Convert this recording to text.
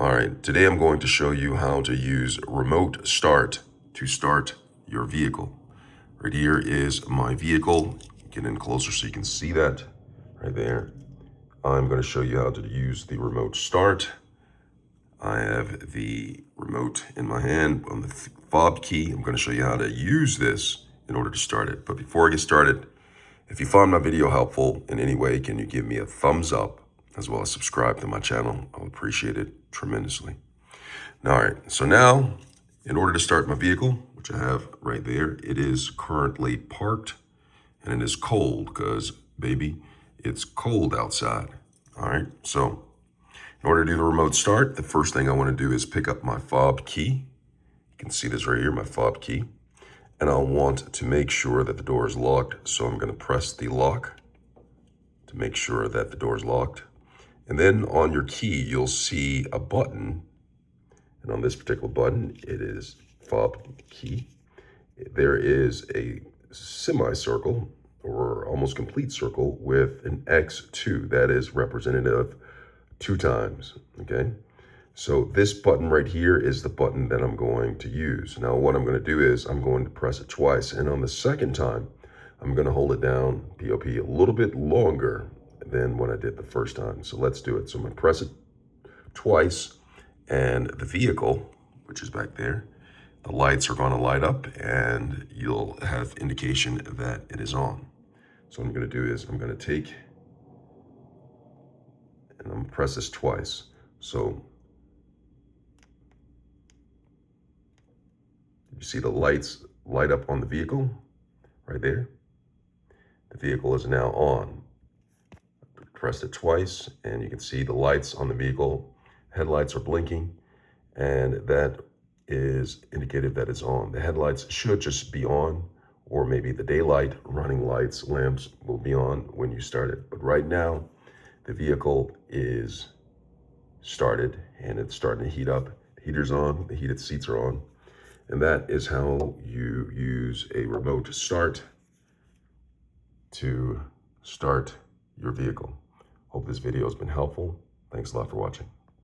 All right, today I'm going to show you how to use remote start to start your vehicle. Right here is my vehicle. Get in closer so you can see that right there. I'm going to show you how to use the remote start. I have the remote in my hand on the fob key. I'm going to show you how to use this in order to start it. But before I get started, if you found my video helpful in any way, can you give me a thumbs up as well as subscribe to my channel? I'll appreciate it tremendously. All right, so now in order to start my vehicle, which I have right there, it is currently parked and it is cold because, baby, it's cold outside. All right, so in order to do the remote start, the first thing I want to do is pick up my fob key. You can see this right here, my fob key. And I'll want to make sure that the door is locked. So I'm going to press the lock to make sure that the door is locked. And then on your key, you'll see a button. And on this particular button, it is fob key. There is a semicircle or almost complete circle with an X2 that is representative 2 times, okay? So this button right here is the button that I'm going to use. Now what I'm going to do is I'm going to press it twice, and on the second time, I'm going to hold it down, POP, a little bit longer than what I did the first time. So let's do it. So I'm going to press it twice, and the vehicle, which is back there, the lights are going to light up, and you'll have indication that it is on. So what I'm going to do is I'm going to take, and I'm going to press this twice. So you see the lights light up on the vehicle right there. The vehicle is now on. Press it twice and you can see the lights on the vehicle. Headlights are blinking, and that is indicative that it's on. The headlights should just be on, or maybe the daylight running lights, lamps will be on when you start it. But right now, the vehicle is started and it's starting to heat up. The heater's on, the heated seats are on. And that is how you use a remote start to start your vehicle. Hope this video has been helpful. Thanks a lot for watching.